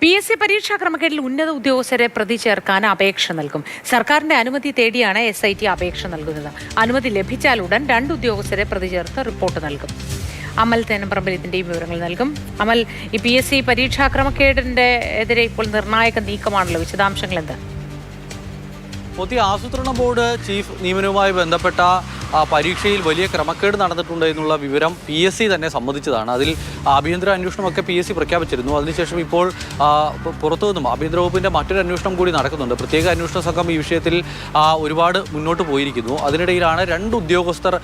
PSC പരീക്ഷാ ക്രമക്കേടിൽ ഉന്നത ഉദ്യോഗസ്ഥരെ പ്രതി ചേർക്കാൻ അപേക്ഷ നൽകും. സർക്കാരിന്റെ അനുമതി തേടിയാണ് SIT അപേക്ഷ നൽകുന്നത്. അനുമതി ലഭിച്ചാലുടൻ 2 ഉദ്യോഗസ്ഥരെ പ്രതി ചേർത്ത് റിപ്പോർട്ട് നൽകും. അമൽ തേനമ്പറമ്പിൽ ഇതിന്റെയും വിവരങ്ങൾ നൽകും. അമൽ, ഈ PSC പരീക്ഷാ ക്രമക്കേടിന്റെ എതിരെ ഇപ്പോൾ നിർണായക നീക്കമാണല്ലോ, വിശദാംശങ്ങൾ എന്താ? ആസൂത്രണ ബോർഡ് ചീഫ് നിയമനവുമായി ബന്ധപ്പെട്ട പരീക്ഷയിൽ വലിയ ക്രമക്കേട് നടന്നിട്ടുണ്ട് എന്നുള്ള വിവരം PSC തന്നെ സമ്മതിച്ചതാണ്. അതിൽ ആഭ്യന്തര അന്വേഷണമൊക്കെ PSC പ്രഖ്യാപിച്ചിരുന്നു. അതിനുശേഷം ഇപ്പോൾ പുറത്തുനിന്നും ആഭ്യന്തര വകുപ്പിൻ്റെ മറ്റൊരു അന്വേഷണം കൂടി നടക്കുന്നുണ്ട്. പ്രത്യേക അന്വേഷണ സംഘം ഈ വിഷയത്തിൽ ഒരുപാട് മുന്നോട്ട് പോയിരിക്കുന്നു. അതിനിടയിലാണ് 2 ഉദ്യോഗസ്ഥർ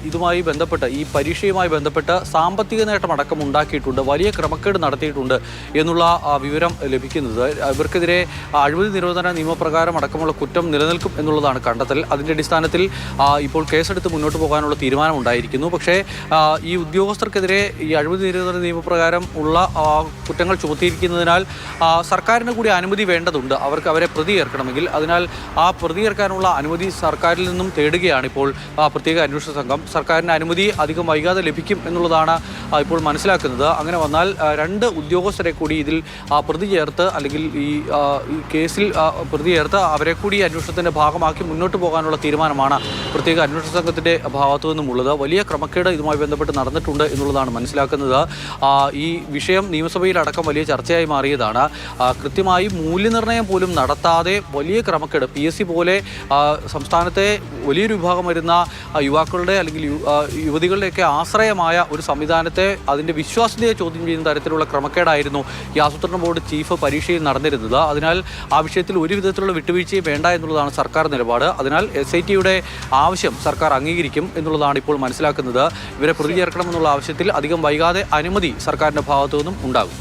ഇതുമായി ബന്ധപ്പെട്ട്, ഈ പരീക്ഷയുമായി ബന്ധപ്പെട്ട് സാമ്പത്തിക നേട്ടമടക്കം ഉണ്ടാക്കിയിട്ടുണ്ട്, വലിയ ക്രമക്കേട് നടത്തിയിട്ടുണ്ട് എന്നുള്ള വിവരം ലഭിക്കുന്നത്. ഇവർക്കെതിരെ അഴിമതി നിരോധന നിയമപ്രകാരം അടക്കമുള്ള കുറ്റം നിലനിൽക്കും എന്നുള്ളതാണ് കണ്ടെത്തൽ. അതിൻ്റെ അടിസ്ഥാനത്തിൽ ഇപ്പോൾ കേസെടുത്ത് മുന്നോട്ട് പോകാനുള്ള തീരുമാനമുണ്ടായിരിക്കുന്നു. പക്ഷേ ഈ ഉദ്യോഗസ്ഥർക്കെതിരെ ഈ അഴിമതി നിരോധന നിയമപ്രകാരം ഉള്ള കുറ്റങ്ങൾ ചുമത്തിയിരിക്കുന്നതിനാൽ സർക്കാരിന് കൂടി അനുമതി വേണ്ടതുണ്ട് അവരെ പ്രതി ചേർക്കണമെങ്കിൽ. അതിനാൽ ആ പ്രതി ചേർക്കാനുള്ള അനുമതി സർക്കാരിൽ നിന്നും തേടുകയാണ് ഇപ്പോൾ പ്രത്യേക അന്വേഷണ സംഘം. സർക്കാരിന് അനുമതി അധികം വൈകാതെ ലഭിക്കും എന്നുള്ളതാണ് ഇപ്പോൾ മനസ്സിലാക്കുന്നത്. അങ്ങനെ വന്നാൽ 2 ഉദ്യോഗസ്ഥരെ കൂടി ഇതിൽ പ്രതി ചേർത്ത്, അല്ലെങ്കിൽ ഈ കേസിൽ പ്രതി ചേർത്ത് അവരെ കൂടി അന്വേഷണത്തിൻ്റെ ഭാഗമാക്കി മുന്നോട്ട് പോകാനുള്ള തീരുമാനമാണ് പ്രത്യേക അന്വേഷണ സംഘത്തിൻ്റെ ഭാഗത്തു നിന്നുമുള്ളത്. വലിയ ക്രമക്കേട് ഇതുമായി ബന്ധപ്പെട്ട് നടന്നിട്ടുണ്ട് എന്നുള്ളതാണ് മനസ്സിലാക്കുന്നത്. ഈ വിഷയം നിയമസഭയിലടക്കം വലിയ ചർച്ചയായി മാറിയതാണ്. കൃത്യമായി മൂല്യനിർണ്ണയം പോലും നടത്താതെ വലിയ ക്രമക്കേട്, PSC പോലെ സംസ്ഥാനത്തെ വലിയൊരു വിഭാഗം വരുന്ന യുവാക്കളുടെ അല്ലെങ്കിൽ യുവതികളുടെയൊക്കെ ആശ്രയമായ ഒരു സംവിധാനത്തെ, അതിൻ്റെ വിശ്വാസ്യതയെ ചോദ്യം ചെയ്യുന്ന തരത്തിലുള്ള ക്രമക്കേടായിരുന്നു ഈ ആസൂത്രണ ബോർഡ് ചീഫ് പരീക്ഷയിൽ നടന്നിരുന്നത്. അതിനാൽ ആ വിഷയത്തിൽ ഒരു വിധത്തിലുള്ള വിട്ടുവീഴ്ചയും വേണ്ട എന്നുള്ളതാണ് സർക്കാർ നിലപാട്. അതിനാൽ SITയുടെ ആവശ്യം സർക്കാർ അംഗീകരിക്കും എന്നുള്ളതാണ് ഇപ്പോൾ മനസ്സിലാക്കുന്നത്. ഇവരെ പ്രതി ചേർക്കണമെന്നുള്ള ആവശ്യത്തിൽ അധികം വൈകാതെ അനുമതി സർക്കാരിൻ്റെ ഭാഗത്തു നിന്നും ഉണ്ടാകും.